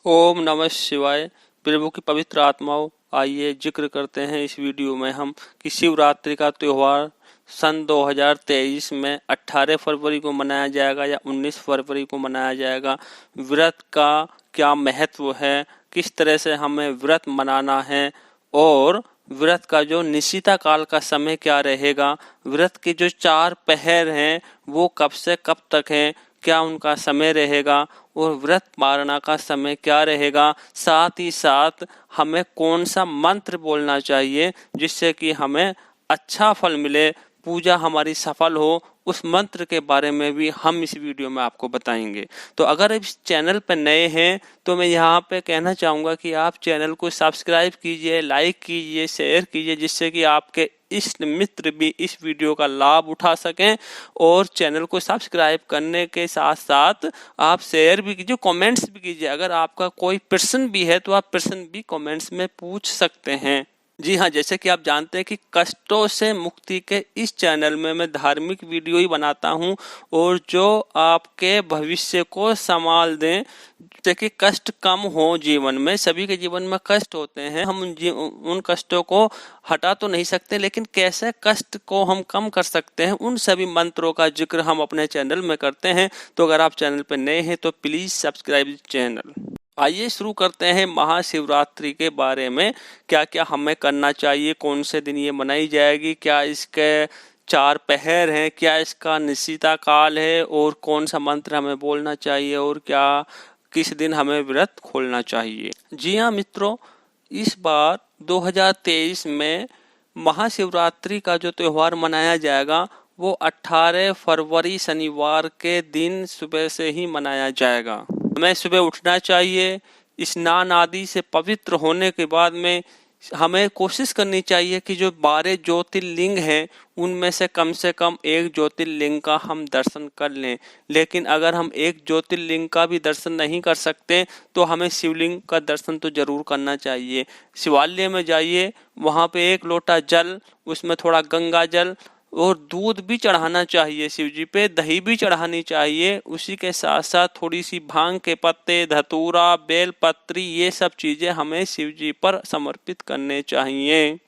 ओम नमः शिवाय। प्रभु की पवित्र आत्माओं, आइए जिक्र करते हैं इस वीडियो में हम कि शिवरात्रि का त्योहार सन 2023 में 18 फरवरी को मनाया जाएगा या 19 फरवरी को मनाया जाएगा। व्रत का क्या महत्व है, किस तरह से हमें व्रत मनाना है और व्रत का जो निशिता काल का समय क्या रहेगा, व्रत के जो 4 पहर हैं वो कब से कब तक हैं, क्या उनका समय रहेगा और व्रत पारणा का समय क्या रहेगा। साथ ही साथ हमें कौन सा मंत्र बोलना चाहिए जिससे कि हमें अच्छा फल मिले, पूजा हमारी सफल हो, उस मंत्र के बारे में भी हम इस वीडियो में आपको बताएंगे। तो अगर इस चैनल पर नए हैं तो मैं यहाँ पे कहना चाहूँगा कि आप चैनल को सब्सक्राइब कीजिए, लाइक कीजिए, शेयर कीजिए, जिससे कि आपके इष्ट मित्र भी इस वीडियो का लाभ उठा सकें। और चैनल को सब्सक्राइब करने के साथ साथ आप शेयर भी कीजिए, कमेंट्स भी कीजिए। अगर आपका कोई प्रश्न भी है तो आप प्रश्न भी कमेंट्स में पूछ सकते हैं। जी हाँ, जैसे कि आप जानते हैं कि कष्टों से मुक्ति के इस चैनल में मैं धार्मिक वीडियो ही बनाता हूँ और जो आपके भविष्य को संभाल दें, जैसे कि कष्ट कम हो जीवन में। सभी के जीवन में कष्ट होते हैं, हम उन कष्टों को हटा तो नहीं सकते, लेकिन कैसे कष्ट को हम कम कर सकते हैं, उन सभी मंत्रों का जिक्र हम अपने चैनल में करते हैं। तो अगर आप चैनल पर नए हैं तो प्लीज सब्सक्राइब चैनल। आइए शुरू करते हैं महाशिवरात्रि के बारे में। क्या क्या हमें करना चाहिए, कौन से दिन ये मनाई जाएगी, क्या इसके 4 पहर हैं, क्या इसका निशिता काल है और कौन सा मंत्र हमें बोलना चाहिए और क्या किस दिन हमें व्रत खोलना चाहिए। जी हाँ मित्रों, इस बार 2023 में महाशिवरात्रि का जो त्यौहार मनाया जाएगा वो 18 फरवरी शनिवार के दिन सुबह से ही मनाया जाएगा। हमें सुबह उठना चाहिए, स्नान आदि से पवित्र होने के बाद में हमें कोशिश करनी चाहिए कि जो 12 ज्योतिर्लिंग हैं उनमें से कम एक ज्योतिर्लिंग का हम दर्शन कर लें। लेकिन अगर हम एक ज्योतिर्लिंग का भी दर्शन नहीं कर सकते तो हमें शिवलिंग का दर्शन तो जरूर करना चाहिए। शिवालय में जाइए, वहाँ पे 1 लोटा जल, उसमें थोड़ा गंगा जल और दूध भी चढ़ाना चाहिए शिव जी पे, दही भी चढ़ानी चाहिए। उसी के साथ साथ थोड़ी सी भांग के पत्ते, धतूरा, बेलपत्री, ये सब चीजें हमें शिव जी पर समर्पित करने चाहिए।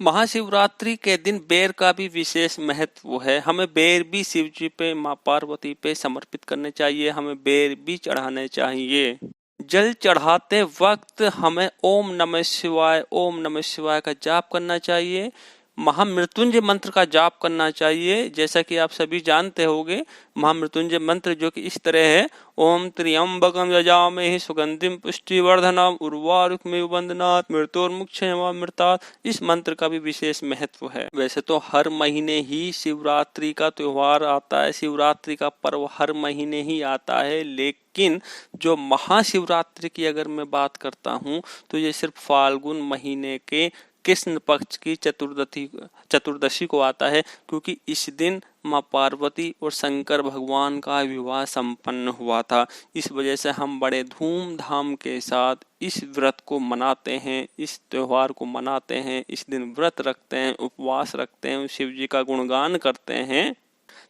महाशिवरात्रि के दिन बेर का भी विशेष महत्व है। हमें बेर भी शिव जी पे, माँ पार्वती पे समर्पित करने चाहिए, हमें बेर भी चढ़ाने चाहिए। जल चढ़ाते वक्त हमें ओम नमः शिवाय का जाप करना चाहिए। महामृत्युंजय मंत्र का जाप करना चाहिए। जैसा कि आप सभी जानते होंगे, महामृत्युंजय मंत्र जो कि इस तरह है, ओम त्र्यंबकम यजामहे सुगंधिम पुष्टिवर्धनम उर्वारुकमिव बंधनात् मृत्योर्मुक्षयमामृतात्। इस मंत्र का भी विशेष महत्व है। वैसे तो हर महीने ही शिवरात्रि का त्योहार आता है, शिवरात्रि का पर्व हर महीने ही आता है, लेकिन जो महाशिवरात्रि की अगर मैं बात करता हूँ तो ये सिर्फ फाल्गुन महीने के कृष्ण पक्ष की चतुर्दशी को आता है, क्योंकि इस दिन माँ पार्वती और शंकर भगवान का विवाह संपन्न हुआ था। इस वजह से हम बड़े धूमधाम के साथ इस व्रत को मनाते हैं, इस त्योहार को मनाते हैं। इस दिन व्रत रखते हैं, उपवास रखते हैं, शिव जी का गुणगान करते हैं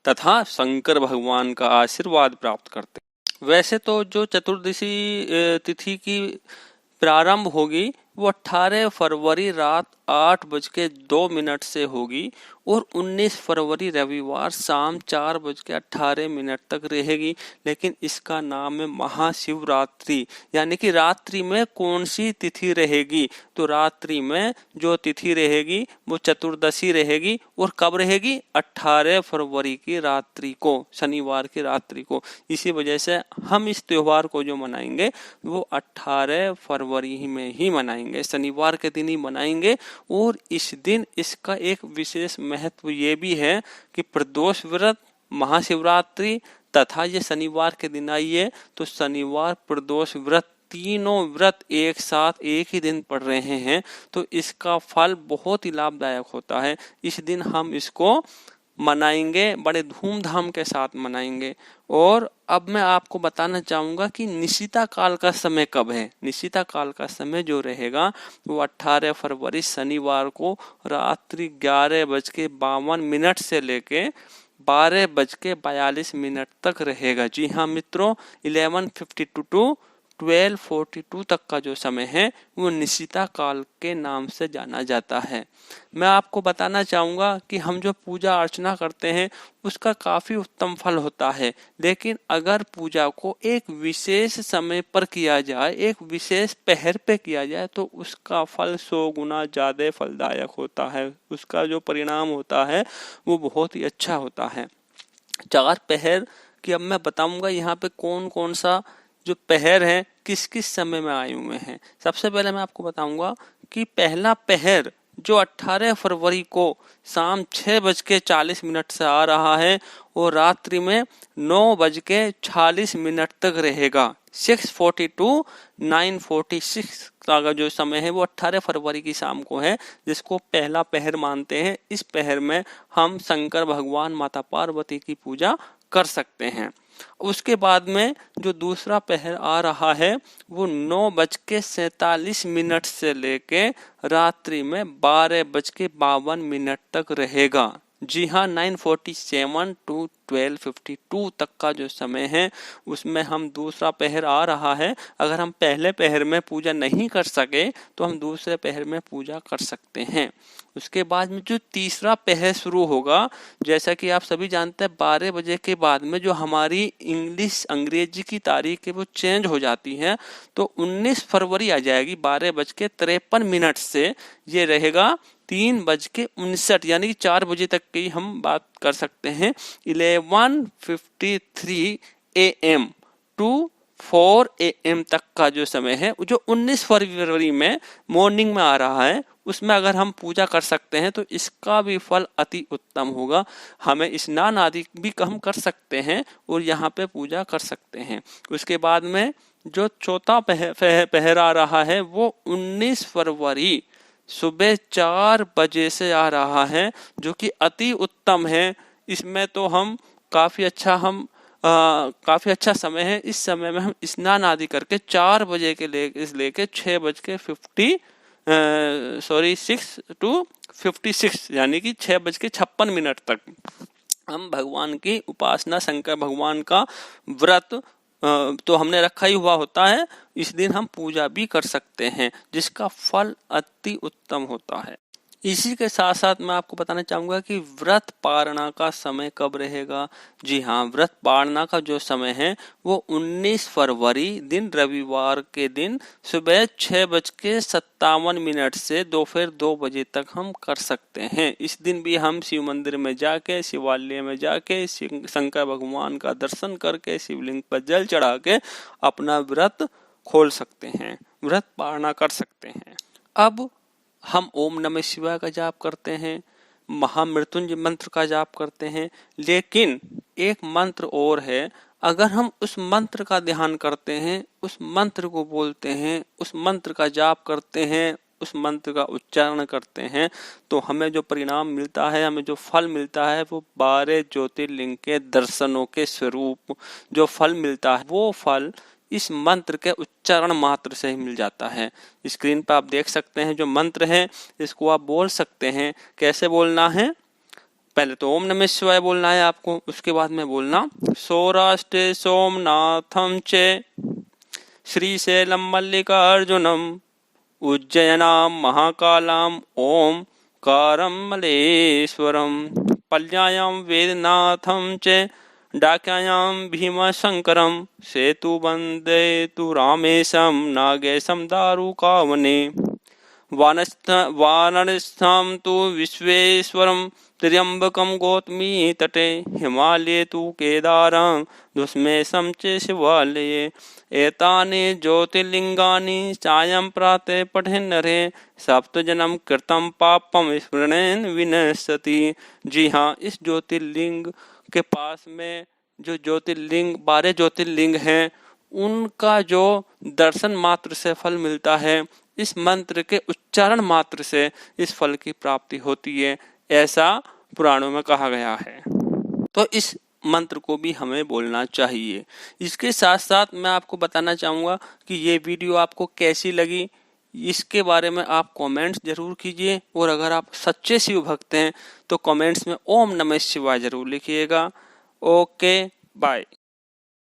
तथा शंकर भगवान का आशीर्वाद प्राप्त करते हैं। वैसे तो जो चतुर्दशी तिथि की प्रारंभ होगी वो 18 फरवरी रात 8:02 से होगी और 19 फरवरी रविवार शाम 4:18 तक रहेगी। लेकिन इसका नाम है महाशिवरात्रि, यानी कि रात्रि में कौन सी तिथि रहेगी, तो रात्रि में जो तिथि रहेगी वो चतुर्दशी रहेगी। और कब रहेगी? 18 फरवरी की रात्रि को, शनिवार की रात्रि को। इसी वजह से हम इस त्योहार को जो मनाएंगे वो 18 फरवरी में ही मनाएंगे, शनिवार के दिन ही मनाएंगे। और इस दिन इसका एक विशेष महत्व ये भी है कि प्रदोष व्रत, महाशिवरात्रि तथा ये शनिवार के दिन आई है, तो शनिवार प्रदोष व्रत, तीनों व्रत एक साथ एक ही दिन पड़ रहे हैं, तो इसका फल बहुत ही लाभदायक होता है। इस दिन हम इसको मनाएंगे, बड़े धूमधाम के साथ मनाएंगे। और अब मैं आपको बताना चाहूंगा कि निशिता काल का समय कब है। निशिता काल का समय जो रहेगा वो 18 फरवरी शनिवार को रात्रि 11:52 से लेके 12:42 तक रहेगा। जी हाँ मित्रों, 11:52 to 1242 तक का जो समय है वो निशिता काल के नाम से जाना जाता है। मैं आपको बताना चाहूँगा कि हम जो पूजा अर्चना करते हैं उसका काफ़ी उत्तम फल होता है, लेकिन अगर पूजा को एक विशेष समय पर किया जाए, एक विशेष पहर पे किया जाए, तो उसका फल 100 गुना ज़्यादा फलदायक होता है। उसका जो परिणाम होता है वो बहुत ही अच्छा होता है। 4 पहर कि अब मैं बताऊंगा यहाँ पे कौन कौन सा जो पहर है किस किस समय में आए हुए हैं। सबसे पहले मैं आपको बताऊंगा कि पहला पहर जो 18 फरवरी को शाम 6:40 से आ रहा है और रात्रि में 9:46 तक रहेगा। 6:42 9:46 का जो समय है वो 18 फरवरी की शाम को है, जिसको पहला पहर मानते हैं। इस पहर में हम शंकर भगवान, माता पार्वती की पूजा कर सकते हैं। उसके बाद में जो दूसरा पहर आ रहा है वो 9:47 से लेके रात्रि में 12:52 तक रहेगा। जी हाँ, 9:47 to 12:52 तक का जो समय है उसमें हम दूसरा पहर आ रहा है। अगर हम पहले पहर में पूजा नहीं कर सके तो हम दूसरे पहर में पूजा कर सकते हैं। उसके बाद में जो तीसरा पहर शुरू होगा, जैसा कि आप सभी जानते हैं 12 बजे के बाद में जो हमारी अंग्रेजी की तारीख है वो चेंज हो जाती है, तो 19 फरवरी आ जाएगी 12:53 से। ये रहेगा 3:59 यानी कि 4 बजे तक की हम बात कर सकते हैं। 11:53 AM to 4 AM तक का जो समय है जो 19 फरवरी में मॉर्निंग में आ रहा है, उसमें अगर हम पूजा कर सकते हैं तो इसका भी फल अति उत्तम होगा। हमें स्नान आदि भी हम कर सकते हैं और यहाँ पे पूजा कर सकते हैं। उसके बाद में जो चौथा पहर आ रहा है वो 19 फरवरी सुबह 4 बजे से आ रहा है, जो कि अति उत्तम है। इसमें तो हम काफ़ी काफ़ी अच्छा समय है। इस समय में हम स्नान आदि करके 4 बजे के लेके 6 to 56 यानी कि 6:56 तक हम भगवान की उपासना, शंकर भगवान का व्रत तो हमने रखा ही हुआ होता है। इस दिन हम पूजा भी कर सकते हैं, जिसका फल अति उत्तम होता है। इसी के साथ साथ मैं आपको बताना चाहूँगा कि व्रत पारणा का समय कब रहेगा। जी हाँ, व्रत पारणा का जो समय है वो 19 फरवरी दिन रविवार के दिन सुबह 6:57 से दोपहर 2 बजे तक हम कर सकते हैं। इस दिन भी हम शिव मंदिर में जाके, शिवालय में जाके शंकर भगवान का दर्शन करके, शिवलिंग पर जल चढ़ा के अपना व्रत खोल सकते हैं, व्रत पारणा कर सकते हैं। अब हम ओम नमः शिवाय का जाप करते हैं, महामृत्युंजय मंत्र का जाप करते हैं, लेकिन एक मंत्र और है। अगर हम उस मंत्र का ध्यान करते हैं, उस मंत्र को बोलते हैं, उस मंत्र का जाप करते हैं, उस मंत्र का उच्चारण करते हैं, तो हमें जो परिणाम मिलता है, हमें जो फल मिलता है वो 12 ज्योतिर्लिंग के दर्शनों के स्वरूप जो फल मिलता है, वो फल इस मंत्र के उच्चारण मात्र से ही मिल जाता है। स्क्रीन पर आप देख सकते हैं जो मंत्र है, इसको आप बोल सकते हैं। कैसे बोलना है? पहले तो ओम नमः शिवाय बोलना है आपको, उसके बाद में बोलना सौराष्ट्रे सोमनाथम चे श्रीशैलम मल्लिकार्जुनम उज्जयनाम महाकालाम ओम कारम मलेश्वरम पल्यायाम वेदनाथम चे डाक्यायाम भीमशंकरम सेतु वंदे तु रामेशम नागेशम दारुकावने वानरस्थाम तु विश्वेश्वरम त्र्यंबकम गौतमी तटे हिमालये तु केदारं दुष्मेशं च शिवालये एतानि ज्योतिर्लिंगानि सायं प्रातः पठेन् नरे सप्तजन्म कृतं पापम स्मरणेन विनश्यति। जी हाँ, इस ज्योतिर्लिंग के पास में जो 12 ज्योतिर्लिंग हैं, उनका जो दर्शन मात्र से फल मिलता है, इस मंत्र के उच्चारण मात्र से इस फल की प्राप्ति होती है, ऐसा पुराणों में कहा गया है। तो इस मंत्र को भी हमें बोलना चाहिए। इसके साथ साथ मैं आपको बताना चाहूँगा कि ये वीडियो आपको कैसी लगी, इसके बारे में आप कमेंट्स जरूर कीजिए, और अगर आप सच्चे शिव भक्त हैं तो कमेंट्स में ओम नमः शिवाय जरूर लिखिएगा। Okay, bye.